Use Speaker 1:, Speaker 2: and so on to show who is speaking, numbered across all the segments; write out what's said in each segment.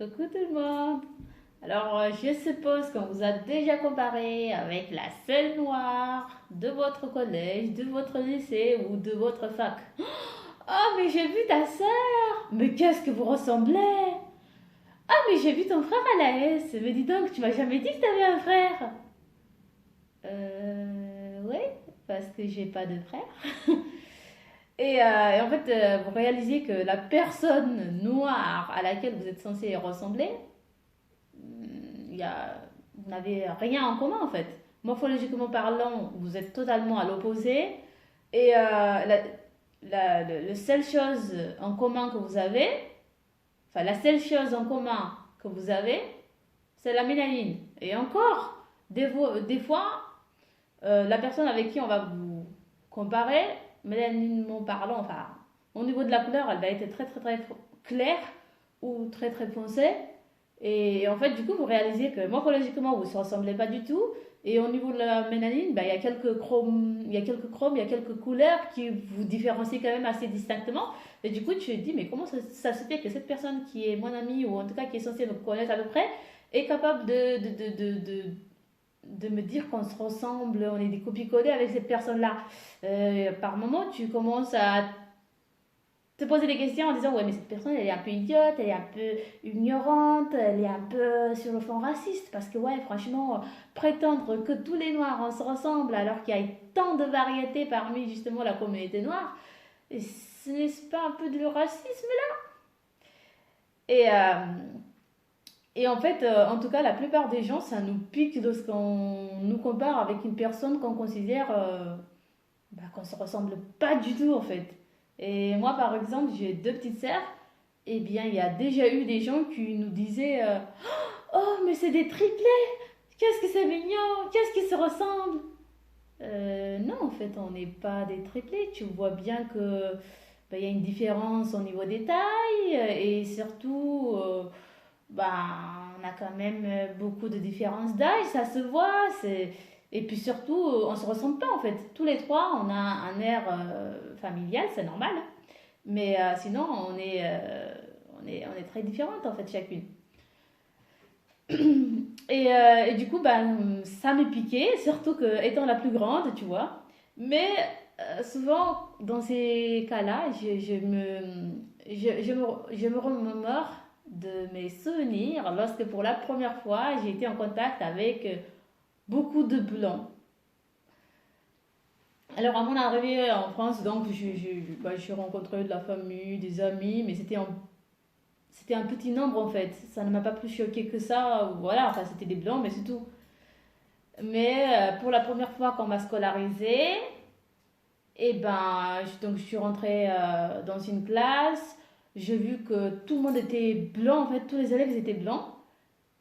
Speaker 1: Coucou tout le monde. Alors, je suppose qu'on vous a déjà comparé avec la seule noire de votre collège, de votre lycée ou de votre fac. Oh, mais j'ai vu ta sœur. Mais qu'est-ce que vous ressemblez. Ah, mais j'ai vu ton frère à la S. Mais dis donc, tu m'as jamais dit que t'avais un frère. Ouais, parce que j'ai pas de frère. Et en fait, vous réalisez que la personne noire à laquelle vous êtes censé ressembler, il y a, vous n'avez rien en commun en fait. Morphologiquement parlant, vous êtes totalement à l'opposé. Et la seule chose en commun que vous avez, enfin la seule chose en commun que vous avez, c'est la mélanine. Et encore, des fois, la personne avec qui on va vous comparer, mélaninement parlant, enfin, au niveau de la couleur, elle va être très très très claire ou très très foncée. Et en fait, du coup, vous réalisez que morphologiquement, vous ne se ressemblez pas du tout. Et au niveau de la mélanine, bah, il y a quelques couleurs qui vous différencient quand même assez distinctement. Et du coup, tu te dis, mais comment ça se fait que cette personne qui est mon amie, ou en tout cas qui est censée me connaître à peu près, est capable de me dire qu'on se ressemble, on est des copies-collées avec cette personne-là. Par moment, tu commences à te poser des questions en disant ouais mais cette personne elle est un peu idiote, elle est un peu ignorante, elle est un peu sur le fond raciste parce que ouais franchement prétendre que tous les noirs se ressemblent alors qu'il y a tant de variétés parmi justement la communauté noire, ce n'est pas un peu de le racisme et, euh, et en fait en tout cas la plupart des gens ça nous pique lorsqu'on nous compare avec une personne qu'on considère qu'on se ressemble pas du tout en fait. Et moi, par exemple, j'ai deux petites sœurs. Eh bien, il y a déjà eu des gens qui nous disaient oh, mais c'est des triplés. Qu'est-ce que c'est mignon. Qu'est-ce qui se ressemble. Non, en fait, on n'est pas des triplés. Tu vois bien que il y a une différence au niveau des tailles et surtout, on a quand même beaucoup de différences d'âge, ça se voit. Et puis surtout, on se ressemble pas en fait. Tous les trois, on a un air familial, c'est normal. Mais sinon, on est très différentes en fait chacune. Et du coup, ça me piquait, surtout que étant la plus grande, tu vois. Mais souvent, dans ces cas-là, je me remémore de mes souvenirs lorsque pour la première fois, j'ai été en contact avec beaucoup de blancs. Alors, à mon arrivée en France, donc, j'ai rencontré de la famille, des amis, mais c'était un petit nombre en fait. Ça ne m'a pas plus choqué que ça. Voilà, enfin, c'était des blancs, mais c'est tout. Mais pour la première fois qu'on m'a scolarisée, donc, je suis rentrée dans une classe. J'ai vu que tout le monde était blanc, en fait, tous les élèves étaient blancs.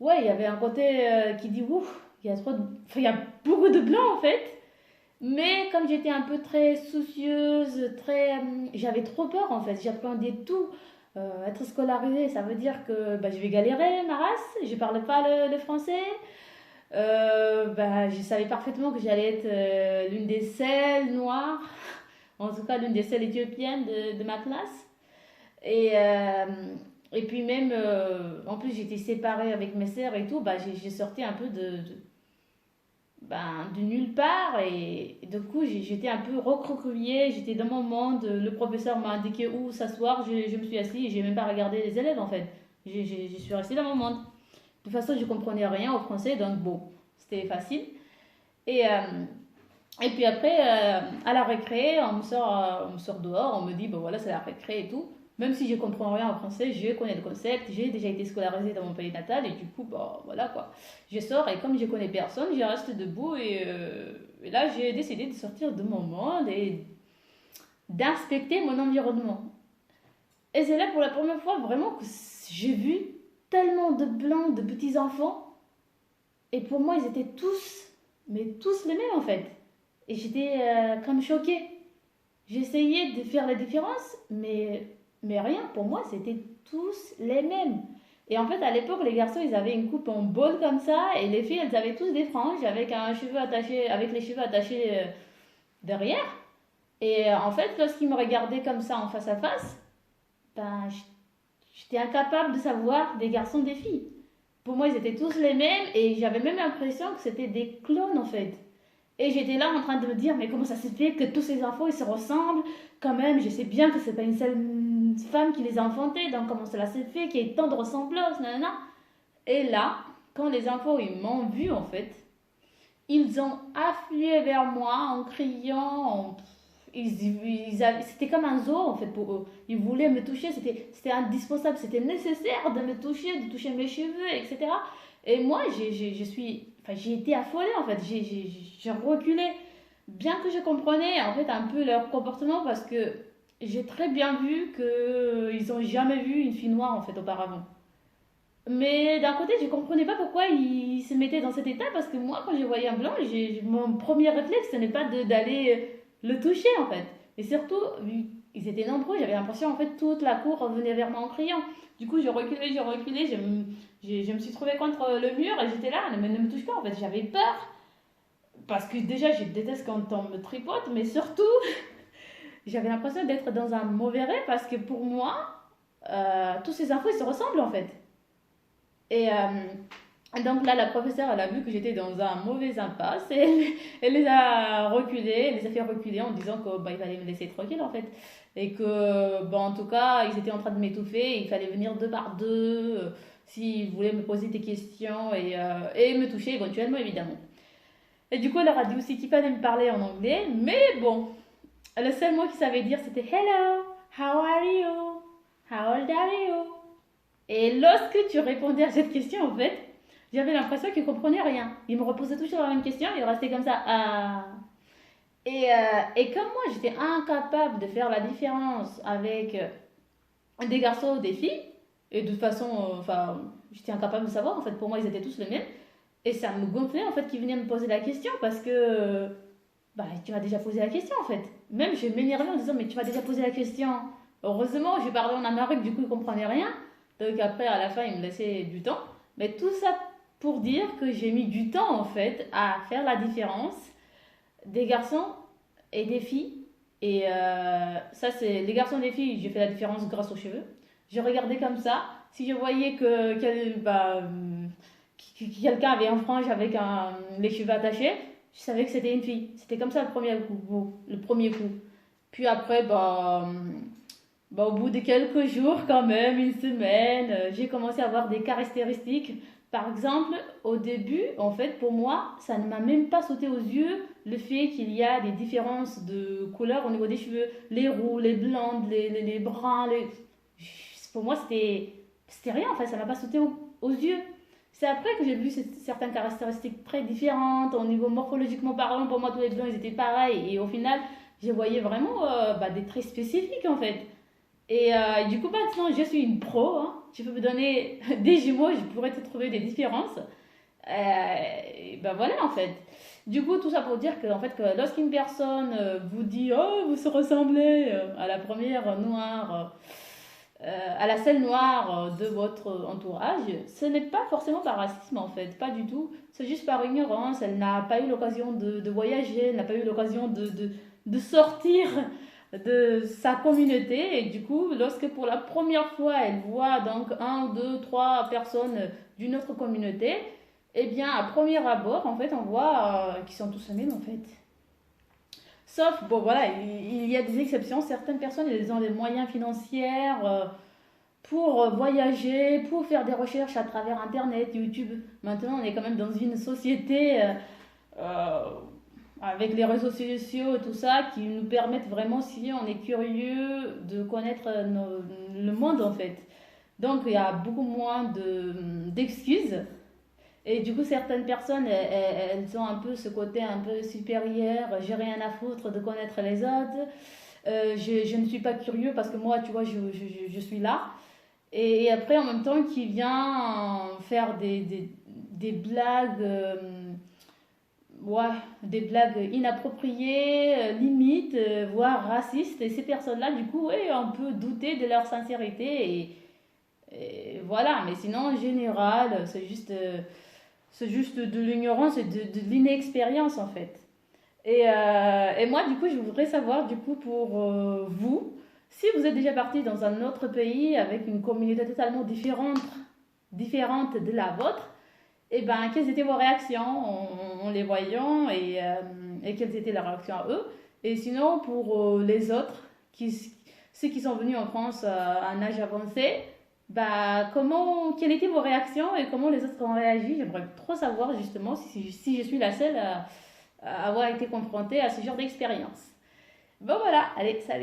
Speaker 1: Ouais, il y avait un côté qui dit ouf, il y a trop enfin, il y a beaucoup de blancs en fait. Mais comme j'étais un peu très soucieuse, j'avais trop peur en fait. J'appréhendais tout. Être scolarisée, ça veut dire que je vais galérer ma race. Je parlais pas le français. Je savais parfaitement que j'allais être l'une des seules noires, en tout cas l'une des seules éthiopiennes de ma classe. Et, euh, et puis même, en plus j'étais séparée avec mes sœurs et tout, j'ai sorti un peu de nulle part et du coup j'étais un peu recroquevillée, j'étais dans mon monde, le professeur m'a indiqué où s'asseoir, je me suis assise et j'ai même pas regardé les élèves en fait. Je suis restée dans mon monde. De toute façon je comprenais rien au français donc bon, c'était facile. Et, euh, et puis après, à la récré, on me sort dehors, on me dit, bon voilà, c'est la récré et tout. Même si je comprends rien en français, je connais le concept, j'ai déjà été scolarisée dans mon pays natal et du coup, voilà quoi. Je sors et comme je connais personne, je reste debout et là, j'ai décidé de sortir de mon monde et d'inspecter mon environnement. Et c'est là pour la première fois vraiment que j'ai vu tellement de blancs, de petits enfants et pour moi, ils étaient tous, mais tous les mêmes en fait. Et j'étais comme choquée. J'essayais de faire la différence, mais rien. Pour moi, c'était tous les mêmes. Et en fait, à l'époque, les garçons, ils avaient une coupe en bol comme ça, et les filles, elles avaient tous des franges avec les cheveux attachés derrière. Et en fait, lorsqu'ils me regardaient comme ça en face à face, ben, j'étais incapable de savoir des garçons, des filles. Pour moi, ils étaient tous les mêmes et j'avais même l'impression que c'était des clones en fait. Et j'étais là en train de me dire, mais comment ça se fait que tous ces enfants ils se ressemblent? Quand même, je sais bien que c'est pas une seule femme qui les a enfantés, donc comment cela se fait qu'il y ait tant de ressemblances, nanana. Et là, quand les enfants ils m'ont vu en fait, ils ont afflué vers moi en criant, c'était comme un zoo en fait pour eux. Ils voulaient me toucher, c'était indispensable, c'était nécessaire de toucher mes cheveux, etc. Et moi, j'ai été affolée en fait, j'ai reculé. Bien que je comprenais en fait un peu leur comportement parce que j'ai très bien vu qu'ils n'ont jamais vu une fille noire en fait auparavant. Mais d'un côté, je comprenais pas pourquoi ils se mettaient dans cet état parce que moi, quand je voyais un blanc, mon premier réflexe, ce n'est pas d'aller le toucher en fait. Et surtout, vu qu'ils étaient nombreux, j'avais l'impression en fait toute la cour revenait vers moi en criant. Du coup, j'ai reculé, je me suis trouvée contre le mur et j'étais là, ne me touche pas en fait. J'avais peur parce que déjà, je déteste quand on me tripote, mais surtout, j'avais l'impression d'être dans un mauvais rêve parce que pour moi, tous ces infos ils se ressemblent en fait. Et donc là, la professeure, elle a vu que j'étais dans un mauvais impasse et elle les a reculés, elle les a fait reculer en disant que bah, il fallait me laisser tranquille en fait. Et que, bah, en tout cas, ils étaient en train de m'étouffer et il fallait venir deux par deux s'ils voulaient me poser des questions et me toucher éventuellement, évidemment. Et du coup, elle leur a dit aussi qu'il fallait me parler en anglais, mais bon, le seul mot qu'ils savaient dire c'était Hello, how are you? How old are you? Et lorsque tu répondais à cette question, en fait, j'avais l'impression qu'ils ne comprenaient rien. Ils me reposaient toujours la même question, ils restaient comme ça. Ah. Et comme moi, j'étais incapable de faire la différence avec des garçons ou des filles, et de toute façon, enfin, j'étais incapable de savoir, en fait, pour moi, ils étaient tous les mêmes. Et ça me gonflait, en fait, qu'ils venaient me poser la question, parce que, bah, tu m'as déjà posé la question, en fait. Même, je m'énervais en disant, mais tu m'as déjà posé la question. Heureusement, j'ai parlé en amérique, du coup, ils ne comprenaient rien. Donc après, à la fin, il me laissait du temps. Mais tout ça pour dire que j'ai mis du temps, en fait, à faire la différence des garçons et des filles. Et ça, c'est les garçons et les filles, j'ai fait la différence grâce aux cheveux. Je regardais comme ça. Si je voyais que quelqu'un avait un frange avec les cheveux attachés, je savais que c'était une fille. C'était comme ça le premier coup. Le premier coup. Puis après, bah, au bout de quelques jours, quand même, une semaine, j'ai commencé à avoir des caractéristiques. Par exemple, au début, en fait, pour moi, ça ne m'a même pas sauté aux yeux le fait qu'il y a des différences de couleur au niveau des cheveux. Les roux, les blondes, les bruns. Pour moi, c'était rien, en fait, ça ne m'a pas sauté aux yeux. C'est après que j'ai vu certaines caractéristiques très différentes. Au niveau morphologiquement parlant, pour moi, tous les blancs, ils étaient pareils. Et au final, je voyais vraiment des traits spécifiques, en fait. Et du coup, maintenant, je suis une pro. Hein. Tu peux me donner des jumeaux, je pourrais te trouver des différences. Et ben voilà, en fait. Du coup, tout ça pour dire que, en fait, que lorsqu'une personne vous dit «Oh, vous se ressemblez» à la première noire, à la seule noire de votre entourage, ce n'est pas forcément par racisme, en fait. Pas du tout. C'est juste par ignorance. Elle n'a pas eu l'occasion de voyager, elle n'a pas eu l'occasion de sortir de sa communauté et du coup lorsque pour la première fois elle voit donc un ou deux trois personnes d'une autre communauté, eh bien à premier abord en fait on voit qu'ils sont tous les mêmes en fait, sauf bon voilà il y a des exceptions, certaines personnes elles ont des moyens financiers pour voyager, pour faire des recherches à travers internet, YouTube. Maintenant on est quand même dans une société euh, avec les réseaux sociaux et tout ça qui nous permettent vraiment, si on est curieux, de connaître le monde en fait. Donc il y a beaucoup moins d'excuses. Et du coup, certaines personnes, elles ont un peu ce côté un peu supérieur, j'ai rien à foutre de connaître les autres. Je ne suis pas curieux parce que moi, tu vois, je suis là. Et après, en même temps, qui vient faire des blagues ouais, des blagues inappropriées, limites, voire racistes. Et ces personnes-là, du coup, ouais, on peut douter de leur sincérité. Et voilà, mais sinon, en général, c'est juste de l'ignorance et de l'inexpérience, en fait. Et moi, du coup, je voudrais savoir, du coup, pour vous, Si vous êtes déjà parti dans un autre pays avec une communauté totalement différente de la vôtre, et ben, quelles étaient vos réactions en les voyant et quelles étaient leurs réactions à eux? Et sinon, pour les autres, ceux qui sont venus en France à un âge avancé, bah, quelles étaient vos réactions et comment les autres ont réagi? J'aimerais trop savoir justement si je suis la seule à avoir été confrontée à ce genre d'expérience. Bon voilà, allez, salut!